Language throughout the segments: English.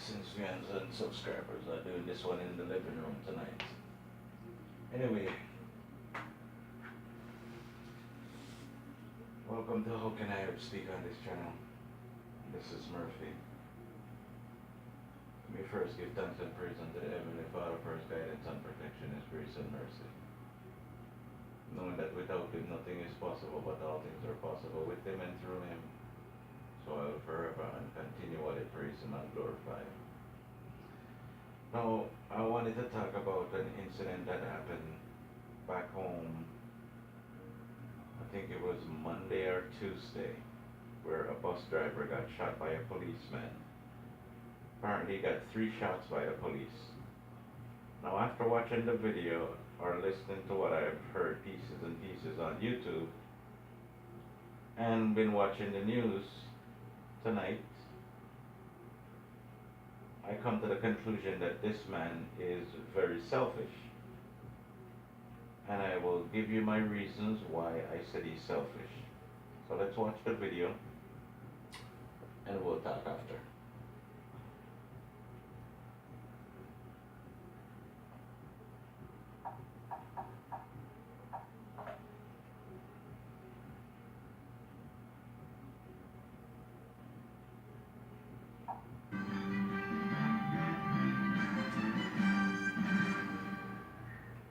since we have some subscribers are doing this one in the living room tonight. Anyway, welcome to How Can I Speak on this channel. This is Murphy. Let me first give thanks and praise unto the Heavenly Father for His guidance and protection, His grace and mercy. Knowing that without Him nothing is possible, but all things are possible with Him and through Him. So I will forever and continually praise Him and glorify Him. Now, I wanted to talk about an incident that happened back home. I think it was Monday or Tuesday, where a bus driver got shot by a policeman. Apparently he got 3 shots by the police. Now, after watching the video or listening to what I've heard pieces and pieces on YouTube and been watching the news tonight, I come to the conclusion that this man is very selfish. And I will give you my reasons why I said he's selfish. So let's watch the video and we'll talk after.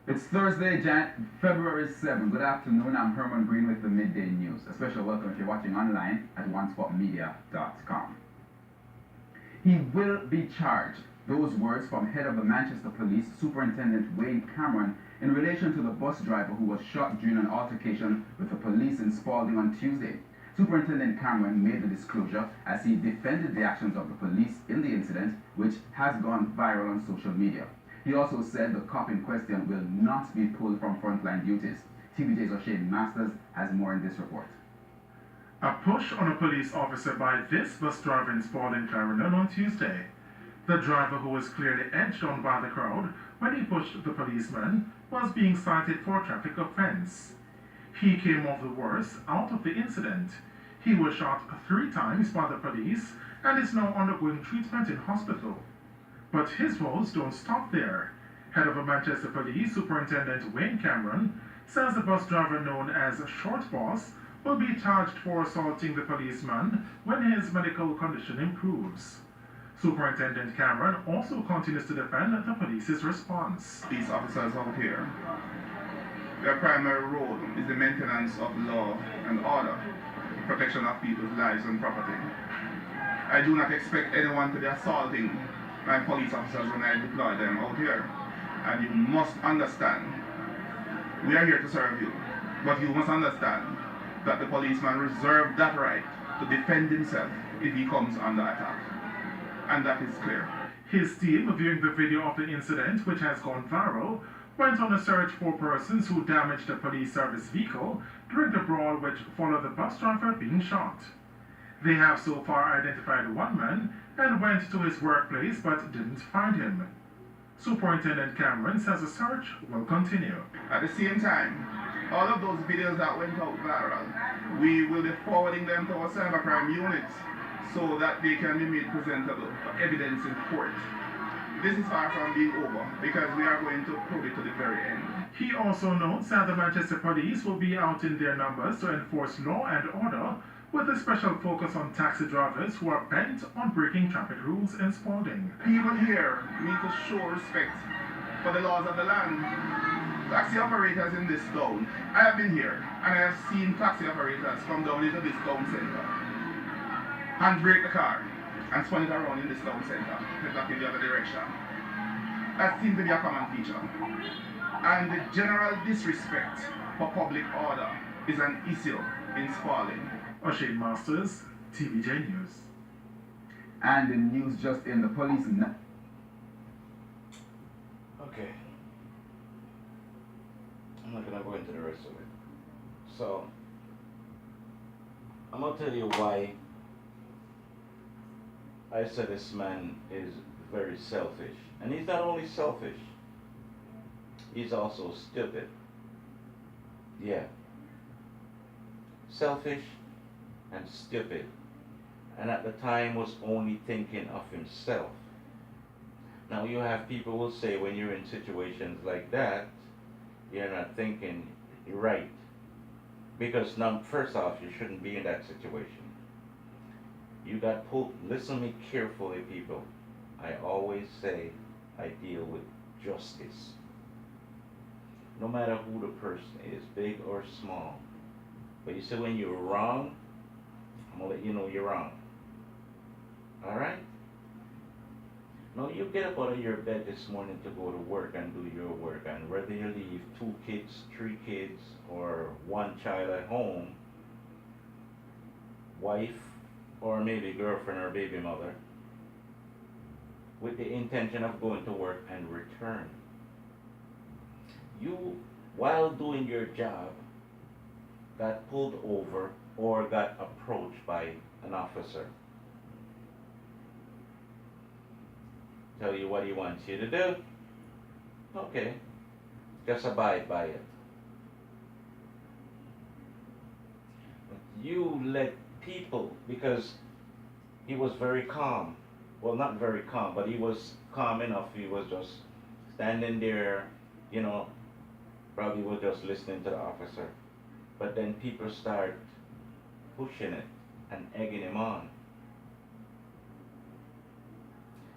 It's Thursday, February 7th. Good afternoon. I'm Herman Green with the Midday News. A special welcome if you're watching online at onespotmedia.com. He will be charged. Those words from head of the Manchester Police, Superintendent Wayne Cameron, in relation to the bus driver who was shot during an altercation with the police in Spalding on Tuesday. Superintendent Cameron made the disclosure as he defended the actions of the police in the incident, which has gone viral on social media. He also said the cop in question will not be pulled from frontline duties. TVJ's O'Shane Masters has more in this report. A push on a police officer by this bus driver in Spalding, Clarendon on Tuesday. The driver, who was clearly edged on by the crowd when he pushed the policeman, was being cited for a traffic offense. He came off the worst out of the incident. He was shot 3 times by the police and is now undergoing treatment in hospital. But his woes don't stop there. Head of the Manchester Police, Superintendent Wayne Cameron, says the bus driver known as Short Boss will be charged for assaulting the policeman when his medical condition improves. Superintendent Cameron also continues to defend the police's response. Police officers out here, their primary role is the maintenance of law and order, protection of people's lives and property. I do not expect anyone to be assaulting my police officers when I deploy them out here. And you must understand, we are here to serve you, but you must understand that the policeman reserved that right to defend himself if he comes under attack. And that is clear. His team, viewing the video of the incident, which has gone viral, went on a search for persons who damaged a police service vehicle during the brawl which followed the bus driver being shot. They have so far identified one man and went to his workplace but didn't find him. Superintendent Cameron says the search will continue. At the same time, all of those videos that went out viral, we will be forwarding them to our cybercrime units so that they can be made presentable for evidence in court. This is far from being over because we are going to prove it to the very end. He also notes that the Manchester Police will be out in their numbers to enforce law and order, with a special focus on taxi drivers who are bent on breaking traffic rules in Spalding. People here need to show respect for the laws of the land. Taxi operators in this town, I have been here and I have seen taxi operators come down into this town center, handbrake the car and spun it around in this town center, head back in the other direction. That seems to be a common feature. And the general disrespect for public order is an issue in Spalding. O'Shane Masters, TVJ News. And the news just in, the police... Okay. I'm not gonna go into the rest of it. So, I'm gonna tell you why I said this man is very selfish. And he's not only selfish, he's also stupid. Yeah. Selfish and stupid. And at the time was only thinking of himself. Now you have people will say when you're in situations like that, you're not thinking right. Because now, first off, you shouldn't be in that situation. You got pulled. Listen to me carefully, people. I always say I deal with justice. No matter who the person is, big or small. But you say when you're wrong, I'm gonna let you know you're wrong. Alright? Now you get up out of your bed this morning to go to work and do your work, and whether you leave 2 kids, 3 kids, or 1 child at home, wife, or maybe girlfriend or baby mother, with the intention of going to work and return. You, while doing your job, got pulled over or got approached by an officer. Tell you what he wants you to do. Okay, just abide by it. But you let people, because he was very calm. Well, not very calm, but he was calm enough. He was just standing there, probably was just listening to the officer. But then people start pushing it and egging him on.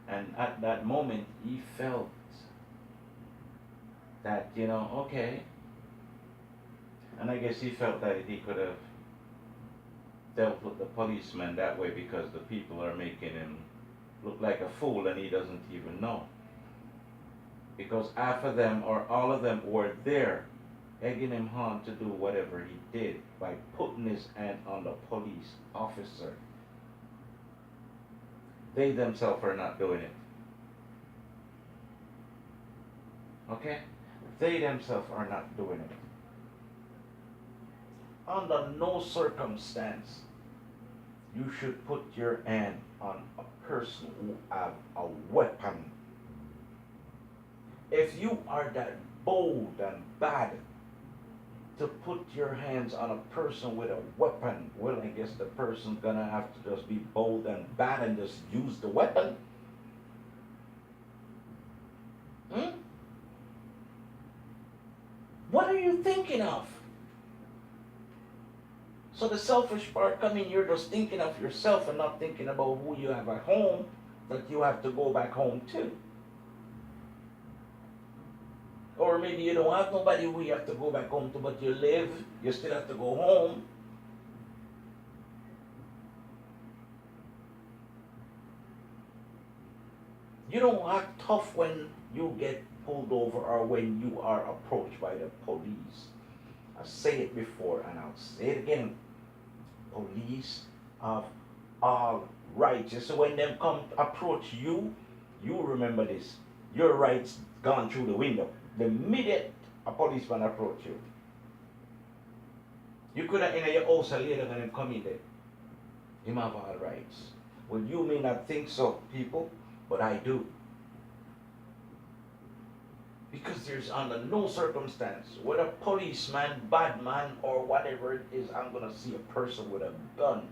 And at that moment, he felt that, okay. And I guess he felt that he could have dealt with the policeman that way because the people are making him look like a fool and he doesn't even know. Because half of them or all of them were there egging him on to do whatever he did by putting his hand on the police officer. They themselves are not doing it. Okay? They themselves are not doing it. Under no circumstance you should put your hand on a person who have a weapon. If you are that bold and bad to put your hands on a person with a weapon, well, I guess the person's gonna have to just be bold and bad and just use the weapon. What are you thinking of? So the selfish part come in, you're just thinking of yourself and not thinking about who you have at home that you have to go back home to. Or maybe you don't have nobody who you have to go back home to, but you live, you still have to go home. You don't act tough when you get pulled over or when you are approached by the police. I say it before and I'll say it again. Police have all rights. So when them come approach you, you remember this. Your rights gone through the window. The minute a policeman approach you, you could have in your house later and him come in there. Him have all rights. Well, you may not think so, people, but I do. Because there's under no circumstance, whether policeman, bad man, or whatever it is, I'm gonna see a person with a gun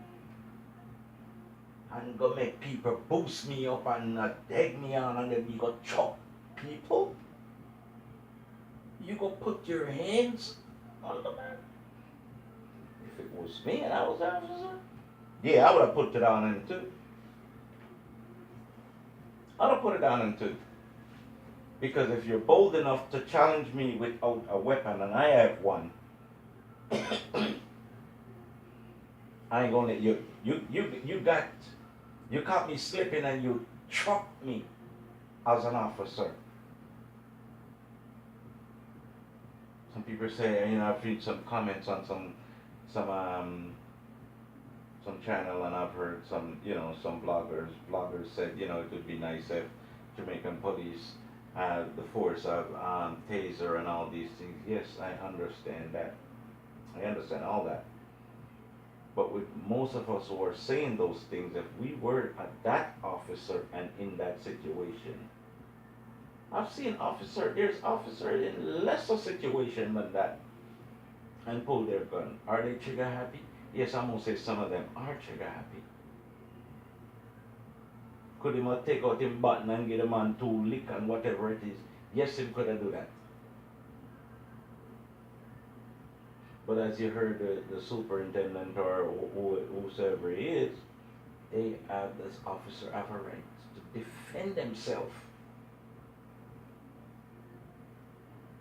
and go make people boost me up and egg me on and then you go chop people. You go put your hands on the man. If it was me and I was the officer, yeah, I would have put it on him too. I'd have put it on him too. Because if you're bold enough to challenge me without a weapon, and I have one, I ain't gonna let you. You caught me slipping and you chopped me as an officer. Some people say, I've read some comments on some channel, and I've heard some bloggers said, it would be nice if Jamaican police had the force of taser and all these things. Yes, I understand that. I understand all that. But with most of us who are saying those things, if we were that officer and in that situation, I've seen there's officers in lesser situation than that and pull their gun. Are they trigger happy? Yes, I'm gonna say some of them are trigger happy. Of Could him have take out him button and get a man to lick and whatever it is? Yes, him could have do that. But as you heard the superintendent or whosoever he is, this officer have a right to defend himself.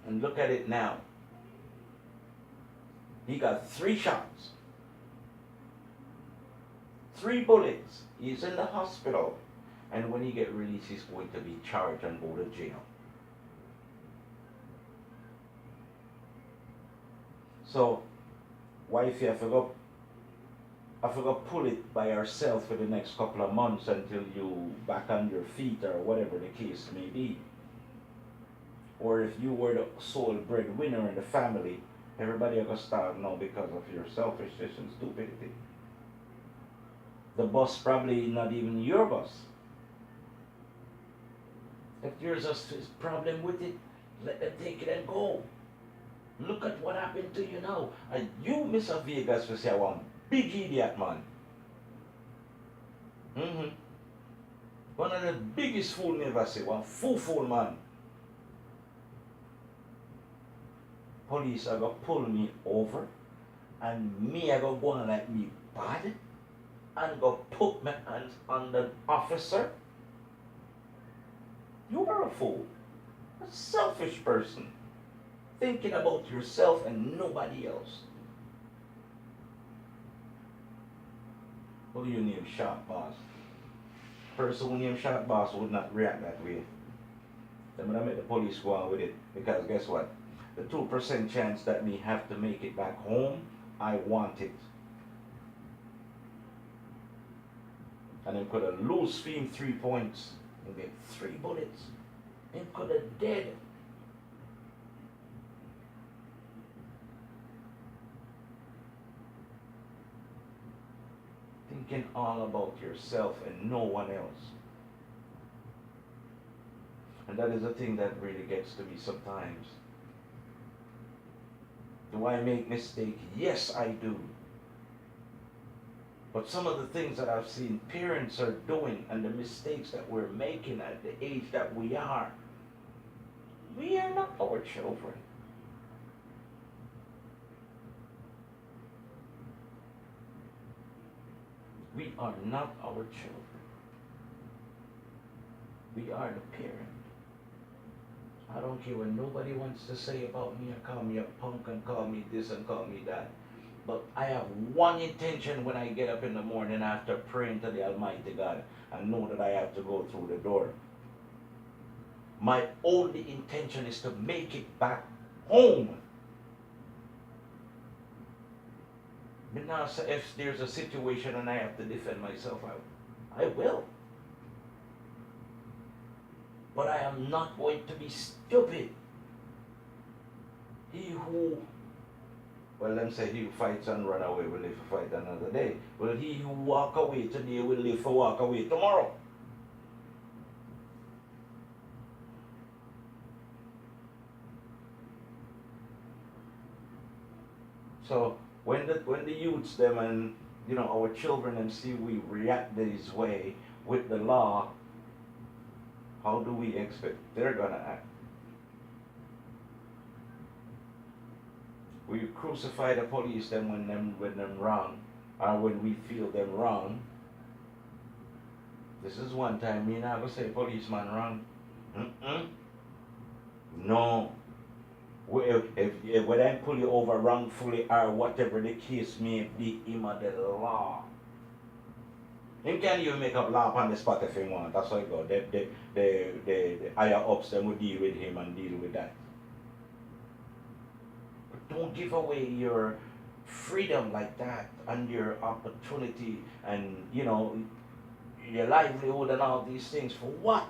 And look at it now. He got 3 shots. 3 bullets. He's in the hospital. And when he get released, he's going to be charged and go to jail. So, wife, you have to go pull it by yourself for the next couple of months until you back on your feet or whatever the case may be. Or if you were the sole breadwinner in the family, everybody are going to starve now because of your selfishness and stupidity. The bus probably not even your bus. If there's a problem with it, let them take it and go. Look at what happened to you now. And you, Mr. Vegas, will say, one big idiot, man. One of the biggest fool never say, one fool, man. Police are going to pull me over, and me are going to go on like me bad, and go put my hands on the officer. You are a fool. A selfish person. Thinking about yourself and nobody else. Who you name Shot Boss? Person who named Shot Boss would not react that way. I'm gonna make the police go on with it, because guess what? The 2% chance that me have to make it back home, I want it. And then could have lose him 3 points and get 3 bullets. And could have dead. Thinking all about yourself and no one else. And that is the thing that really gets to me sometimes. Do I make mistakes? Yes, I do. But some of the things that I've seen parents are doing and the mistakes that we're making at the age that we are not our children. We are not our children. We are the parent. I don't care what nobody wants to say about me and call me a punk and call me this and call me that. But I have one intention when I get up in the morning after praying to the Almighty God and know that I have to go through the door. My only intention is to make it back home. Now, if there's a situation and I have to defend myself, I will. But I am not going to be stupid. He who fights and run away will live to fight another day. Well, he who walk away today will live to walk away tomorrow. So when the youths them and our children and see we react this way with the law, how do we expect they're gonna act? We crucify the police then when them wrong, or when we feel them wrong. This is one time me not gonna say policeman wrong. No. If when I pull you over wrongfully or whatever the case may be, him of the law. Him can't even make up law on the spot if he want. That's how it go. The higher ups them will deal with him and deal with that. But don't give away your freedom like that and your opportunity and your livelihood and all these things for what?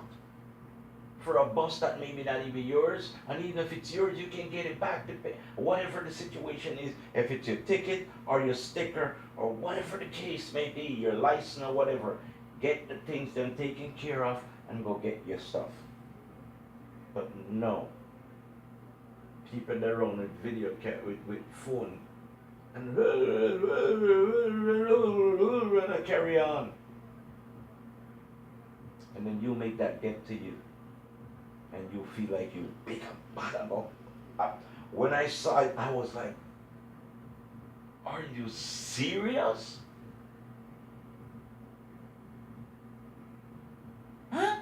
For a bus that maybe not even yours, and even if it's yours, you can get it back to pay. Whatever the situation is, if it's your ticket or your sticker or whatever the case may be, your license or whatever, get the things then taken care of and go get your stuff. But no, people that run with video with phone and carry on. And then you make that get to you. And you feel like you big and bad about. When I saw it, I was like, are you serious? Huh?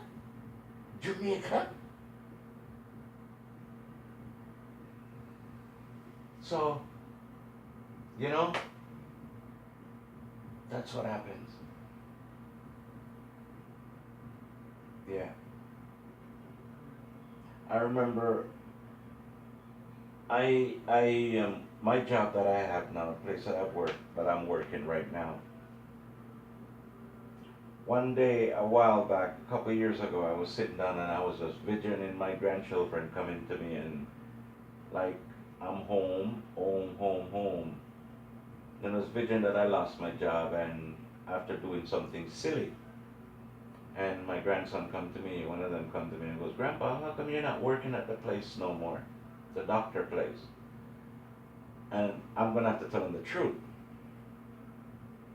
Jamaica? So, you know, that's what happens. Yeah. I remember my job that I have now, the place that I work, that I'm working right now. One day, a while back, a couple of years ago, I was sitting down and I was just visioning my grandchildren coming to me and like, I'm home, home, home, home. Then I was visioning that I lost my job and after doing something silly. And my grandson come to me, one of them come to me and goes, Grandpa, how come you're not working at the place no more? The doctor place. And I'm gonna have to tell him the truth.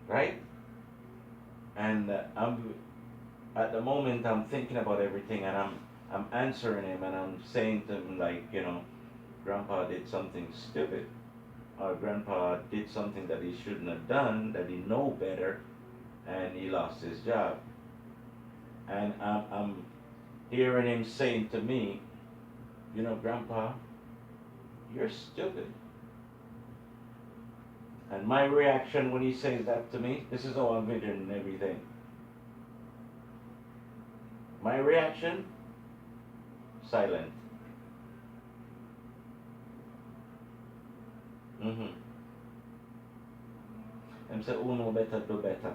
Right? And I'm at the moment I'm thinking about everything and I'm answering him and I'm saying to him like, you know, Grandpa did something stupid. Or Grandpa did something that he shouldn't have done, that he know better, and he lost his job. And I'm hearing him saying to me, you know, Grandpa, you're stupid. And my reaction when he says that to me, this is how I'm visioning everything. My reaction, silent. And say, oh no, better do better.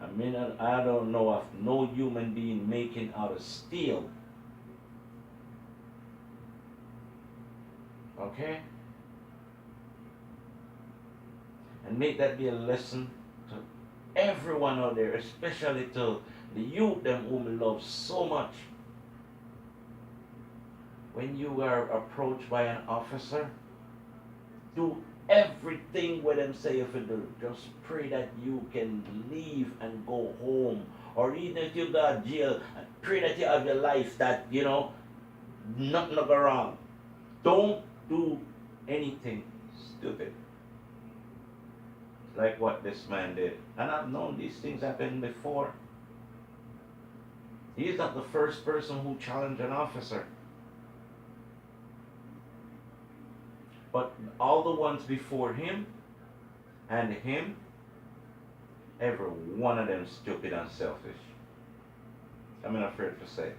I mean, I don't know of no human being making out of steel. Okay? And make that be a lesson to everyone out there, especially to the youth them whom we love so much. When you are approached by an officer, do everything what them say if you do. Just pray that you can leave and go home. Or even if you go to jail, pray that you have your life that, you know, nothing go wrong. Don't do anything stupid. Like what this man did. And I've known these things happen before. He's not the first person who challenged an officer. But all the ones before him and him, every one of them stupid and selfish. I'm not afraid to say.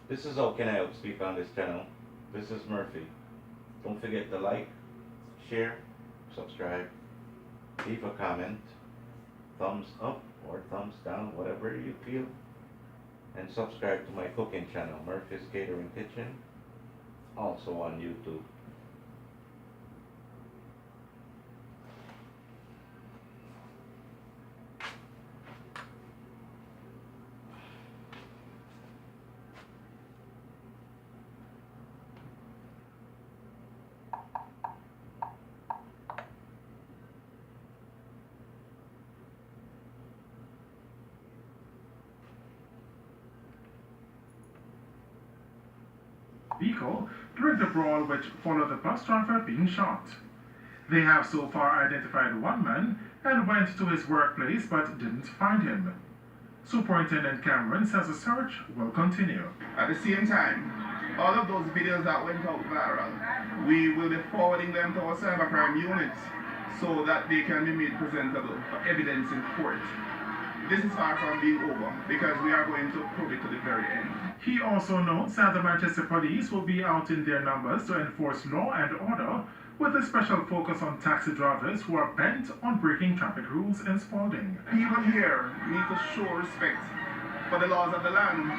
This is how Can I Help Speak on this channel. This is Murphy. Don't forget to like, share, subscribe, leave a comment, thumbs up or thumbs down, whatever you feel, and subscribe to my cooking channel, Murphy's Catering Kitchen, also on YouTube. Vehicle during the brawl which followed the bus driver being shot. They have so far identified one man and went to his workplace but didn't find him. Superintendent Cameron says the search will continue. At the same time, all of those videos that went out viral, we will be forwarding them to our cybercrime units so that they can be made presentable for evidence in court. This is far from being over because we are going to prove it to the very end. He also notes that the Manchester Police will be out in their numbers to enforce law and order, with a special focus on taxi drivers who are bent on breaking traffic rules in Spalding. People here need to show respect for the laws of the land.